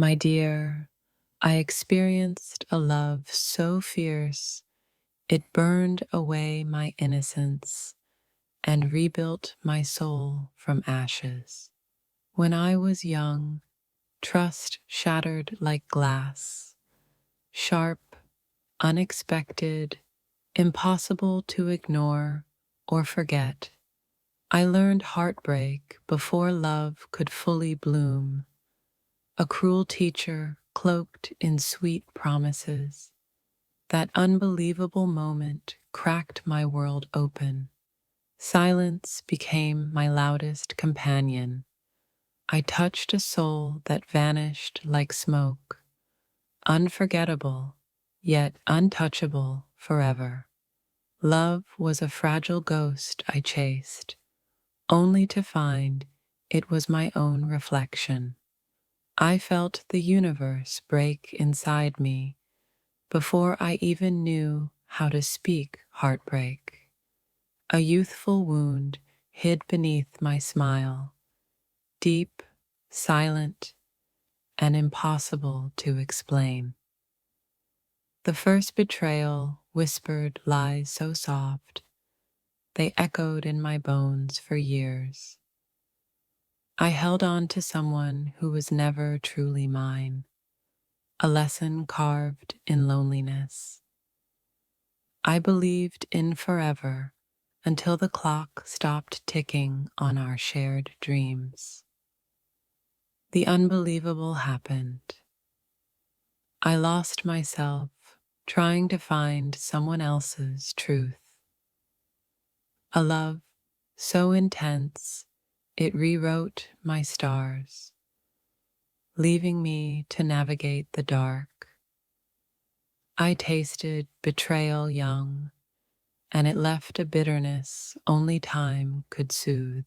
My dear, I experienced a love so fierce it burned away my innocence and rebuilt my soul from ashes. When I was young, trust shattered like glass, sharp, unexpected, impossible to ignore or forget. I learned heartbreak before love could fully bloom, a cruel teacher cloaked in sweet promises. That unbelievable moment cracked my world open. Silence became my loudest companion. I touched a soul that vanished like smoke, unforgettable, yet untouchable forever. Love was a fragile ghost I chased, only to find it was my own reflection. I felt the universe break inside me before I even knew how to speak heartbreak. A youthful wound hid beneath my smile, deep, silent, and impossible to explain. The first betrayal whispered lies so soft, they echoed in my bones for years. I held on to someone who was never truly mine, a lesson carved in loneliness. I believed in forever until the clock stopped ticking on our shared dreams. The unbelievable happened. I lost myself trying to find someone else's truth. A love so intense it rewrote my stars, leaving me to navigate the dark. I tasted betrayal young, and it left a bitterness only time could soothe.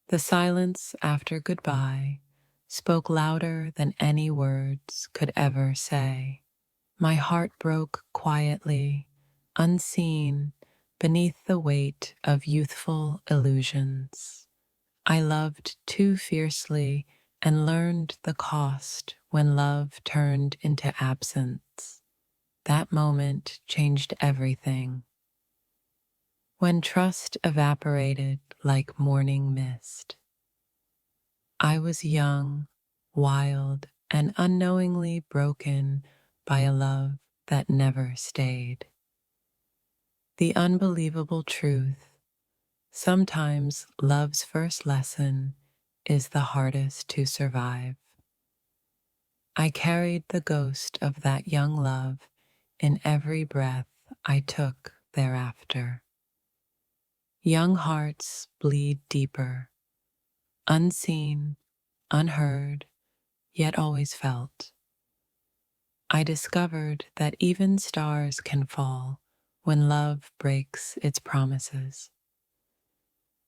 The silence after goodbye spoke louder than any words could ever say. My heart broke quietly, unseen, beneath the weight of youthful illusions. I loved too fiercely and learned the cost when love turned into absence. That moment changed everything. When trust evaporated like morning mist. I was young, wild, and unknowingly broken by a love that never stayed. The unbelievable truth, sometimes love's first lesson is the hardest to survive. I carried the ghost of that young love in every breath I took thereafter. Young hearts bleed deeper, unseen, unheard, yet always felt. I discovered that even stars can fall when love breaks its promises.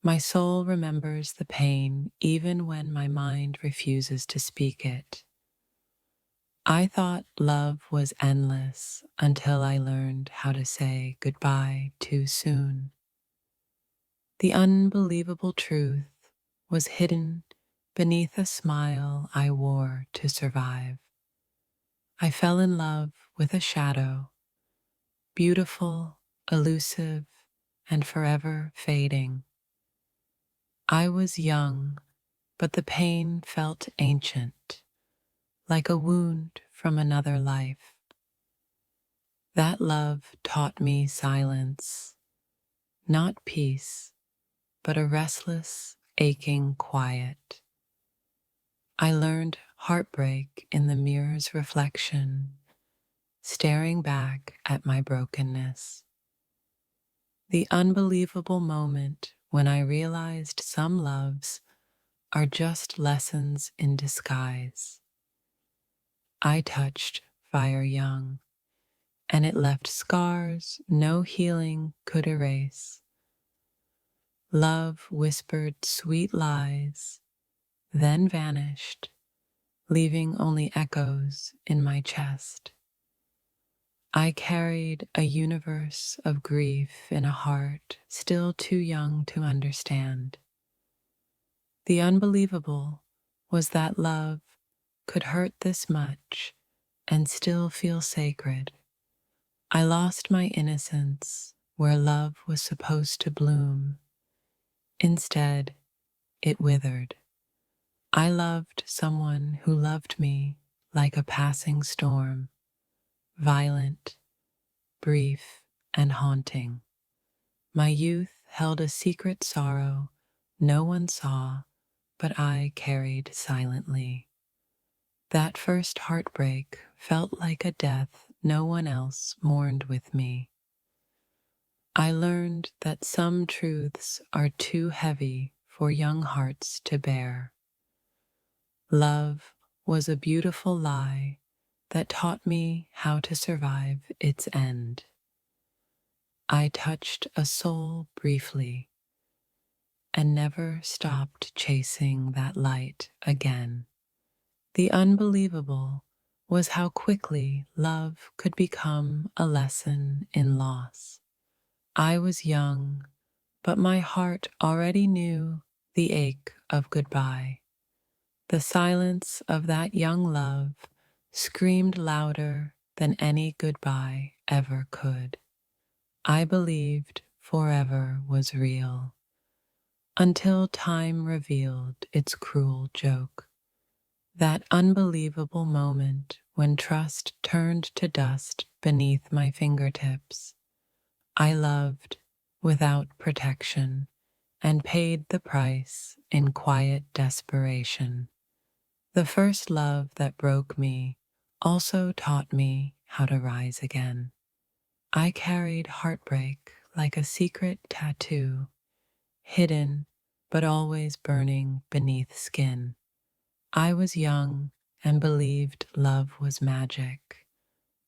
My soul remembers the pain even when my mind refuses to speak it. I thought love was endless until I learned how to say goodbye too soon. The unbelievable truth was hidden beneath a smile I wore to survive. I fell in love with a shadow, beautiful, elusive, and forever fading. I was young, but the pain felt ancient, like a wound from another life. That love taught me silence, not peace, but a restless, aching quiet. I learned heartbreak in the mirror's reflection, staring back at my brokenness. The unbelievable moment when I realized some loves are just lessons in disguise. I touched fire young, and it left scars no healing could erase. Love whispered sweet lies, then vanished, leaving only echoes in my chest. I carried a universe of grief in a heart still too young to understand. The unbelievable was that love could hurt this much and still feel sacred. I lost my innocence where love was supposed to bloom. Instead, it withered. I loved someone who loved me like a passing storm, violent, brief, and haunting. My youth held a secret sorrow no one saw, but I carried silently. That first heartbreak felt like a death no one else mourned with me. I learned that some truths are too heavy for young hearts to bear. Love was a beautiful lie that taught me how to survive its end. I touched a soul briefly and never stopped chasing that light again. The unbelievable was how quickly love could become a lesson in loss. I was young, but my heart already knew the ache of goodbye. The silence of that young love screamed louder than any goodbye ever could. I believed forever was real, until time revealed its cruel joke. That unbelievable moment when trust turned to dust beneath my fingertips. I loved without protection and paid the price in quiet desperation. The first love that broke me also taught me how to rise again. I carried heartbreak like a secret tattoo, hidden but always burning beneath skin. I was young and believed love was magic,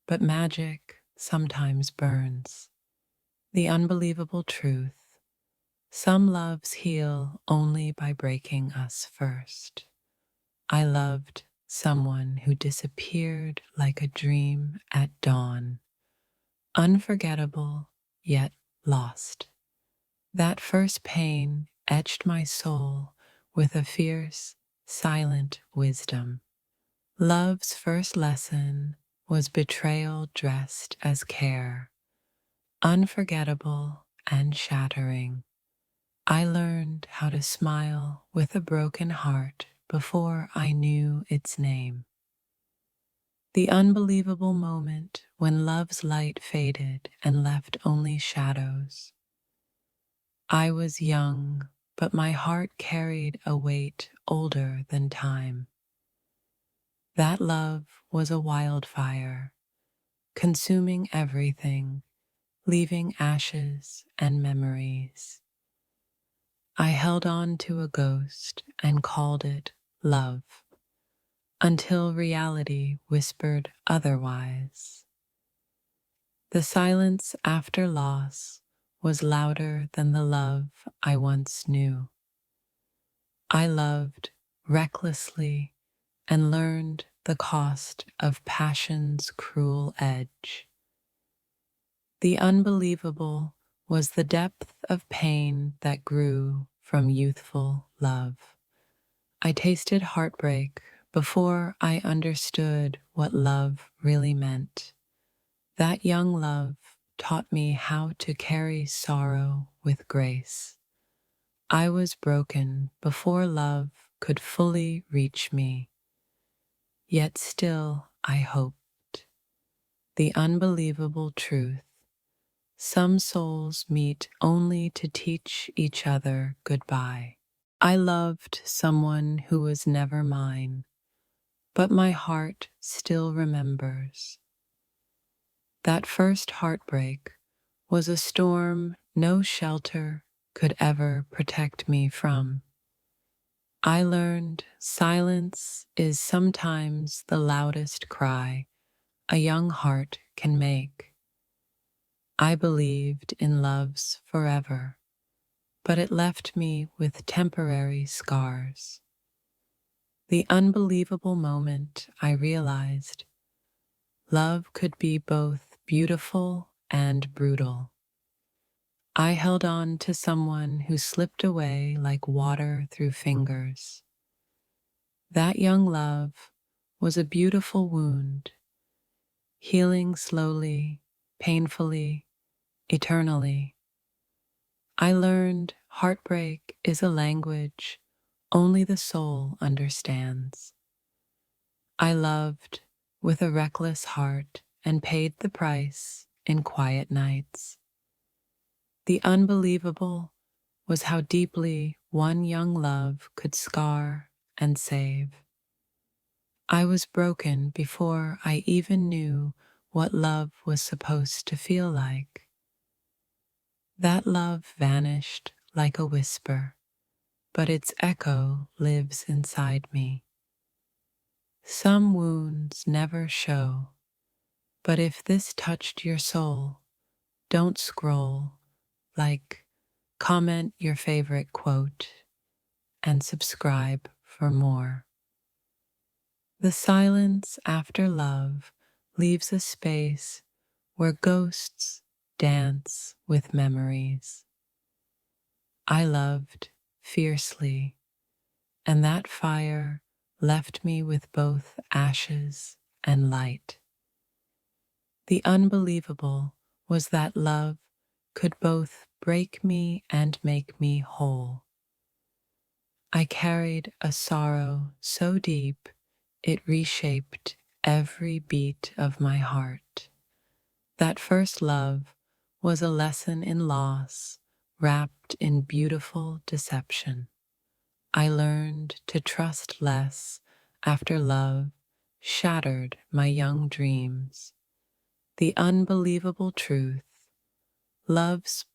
but magic sometimes burns. The unbelievable truth: some loves heal only by breaking us first. I loved someone who disappeared like a dream at dawn, unforgettable yet lost. That first pain etched my soul with a fierce, silent wisdom. Love's first lesson was betrayal dressed as care, unforgettable and shattering. I learned how to smile with a broken heart before I knew its name. The unbelievable moment when love's light faded and left only shadows. I was young, but my heart carried a weight older than time. That love was a wildfire, consuming everything, leaving ashes and memories. I held on to a ghost and called it love, until reality whispered otherwise. The silence after loss was louder than the love I once knew. I loved recklessly and learned the cost of passion's cruel edge. The unbelievable was the depth of pain that grew from youthful love. I tasted heartbreak before I understood what love really meant. That young love taught me how to carry sorrow with grace. I was broken before love could fully reach me, yet still I hoped. The unbelievable truth: some souls meet only to teach each other goodbye. I loved someone who was never mine, but my heart still remembers. That first heartbreak was a storm no shelter could ever protect me from. I learned silence is sometimes the loudest cry a young heart can make. I believed in love's forever, but it left me with temporary scars. The unbelievable moment I realized love could be both beautiful and brutal. I held on to someone who slipped away like water through fingers. That young love was a beautiful wound, healing slowly, painfully, eternally. I learned heartbreak is a language only the soul understands. I loved with a reckless heart and paid the price in quiet nights. The unbelievable was how deeply one young love could scar and save. I was broken before I even knew what love was supposed to feel like. That love vanished like a whisper, but its echo lives inside me. Some wounds never show, but if this touched your soul, don't scroll, like, comment your favorite quote, and subscribe for more. The silence after love leaves a space where ghosts dance with memories. I loved fiercely, and that fire left me with both ashes and light. The unbelievable was that love could both break me and make me whole. I carried a sorrow so deep it reshaped every beat of my heart. That first love was a lesson in loss wrapped in beautiful deception. I learned to trust less after love shattered my young dreams. The unbelievable truth: love's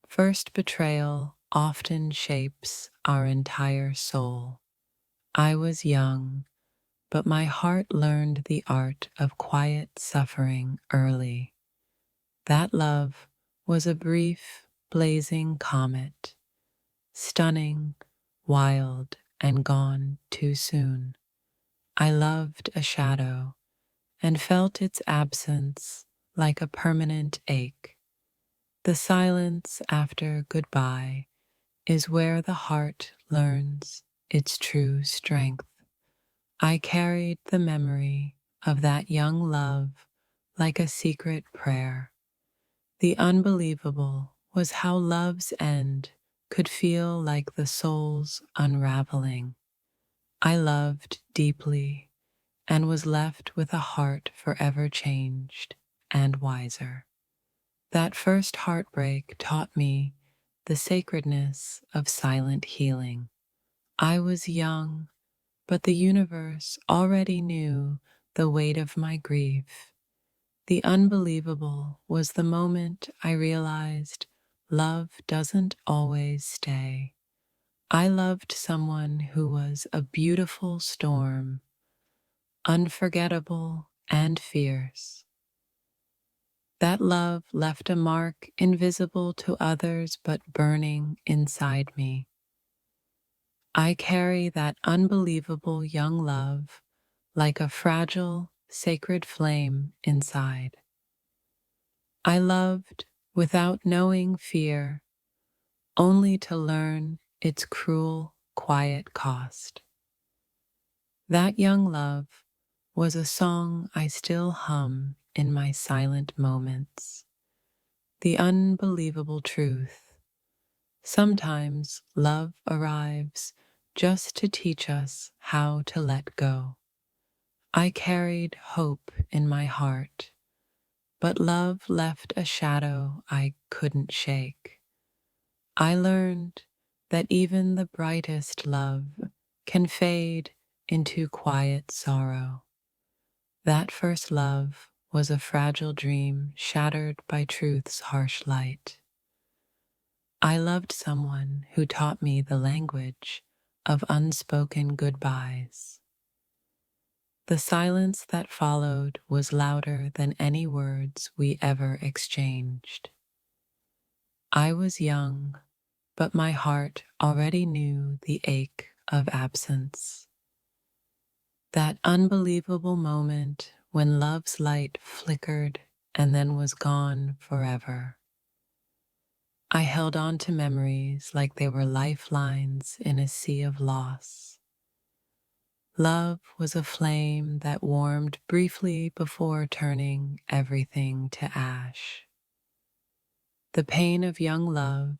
first betrayal often shapes our entire soul. I was young, but my heart learned the art of quiet suffering early. That love was a brief, blazing comet, stunning, wild, and gone too soon. I loved a shadow and felt its absence like a permanent ache. The silence after goodbye is where the heart learns its true strength. I carried the memory of that young love like a secret prayer. The unbelievable was how love's end could feel like the soul's unraveling. I loved deeply and was left with a heart forever changed and wiser. That first heartbreak taught me the sacredness of silent healing. I was young, but the universe already knew the weight of my grief. The unbelievable was the moment I realized love doesn't always stay. I loved someone who was a beautiful storm, unforgettable and fierce. That love left a mark invisible to others but burning inside me. I carry that unbelievable young love like a fragile, sacred flame inside. I loved without knowing fear, only to learn its cruel, quiet cost. That young love was a song I still hum in my silent moments. The unbelievable truth: sometimes love arrives just to teach us how to let go. I carried hope in my heart, but love left a shadow I couldn't shake. I learned that even the brightest love can fade into quiet sorrow. That first love was a fragile dream shattered by truth's harsh light. I loved someone who taught me the language of unspoken goodbyes. The silence that followed was louder than any words we ever exchanged. I was young, but my heart already knew the ache of absence. That unbelievable moment when love's light flickered and then was gone forever. I held on to memories like they were lifelines in a sea of loss. Love was a flame that warmed briefly before turning everything to ash. The pain of young love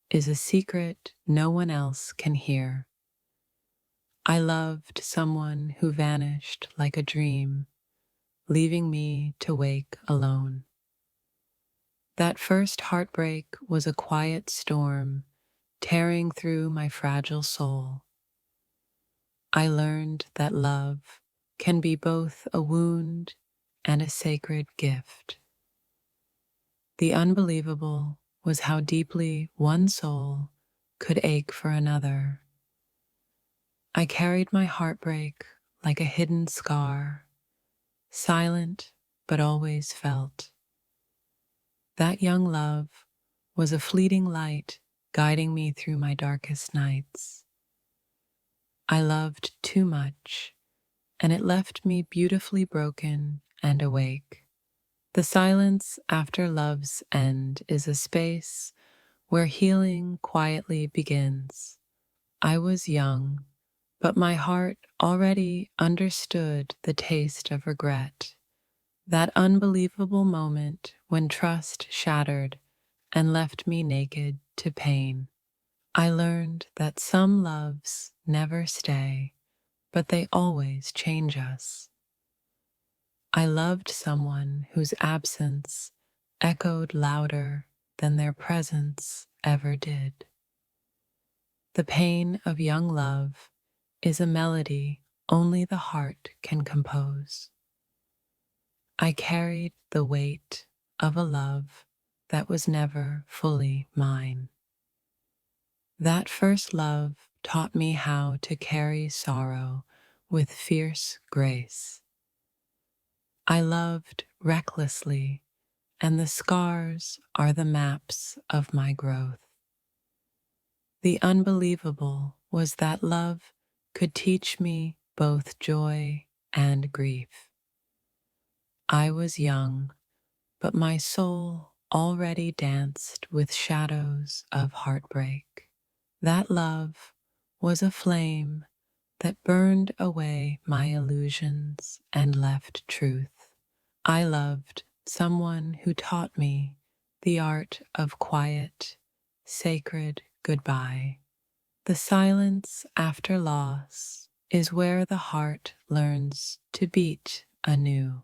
is a secret no one else can hear. I loved someone who vanished like a dream, leaving me to wake alone. That first heartbreak was a quiet storm tearing through my fragile soul. I learned that love can be both a wound and a sacred gift. The unbelievable was how deeply one soul could ache for another. I carried my heartbreak like a hidden scar, silent but always felt. That young love was a fleeting light guiding me through my darkest nights. I loved too much, and it left me beautifully broken and awake. The silence after love's end is a space where healing quietly begins. I was young, but my heart already understood the taste of regret. That unbelievable moment when trust shattered and left me naked to pain. I learned that some loves never stay, but they always change us. I loved someone whose absence echoed louder than their presence ever did. The pain of young love is a melody only the heart can compose. I carried the weight of a love that was never fully mine. That first love taught me how to carry sorrow with fierce grace. I loved recklessly, and the scars are the maps of my growth. The unbelievable was that love could teach me both joy and grief. I was young, but my soul already danced with shadows of heartbreak. That love was a flame that burned away my illusions and left truth. I loved someone who taught me the art of quiet, sacred goodbye. The silence after loss is where the heart learns to beat anew.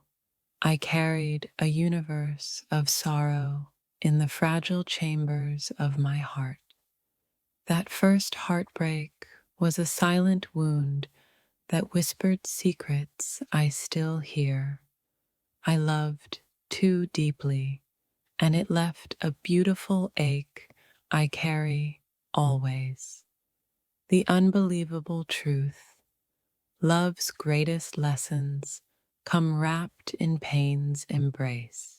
I carried a universe of sorrow in the fragile chambers of my heart. That first heartbreak was a silent wound that whispered secrets I still hear. I loved too deeply, and it left a beautiful ache I carry always. The unbelievable truth: love's greatest lessons come wrapped in pain's embrace.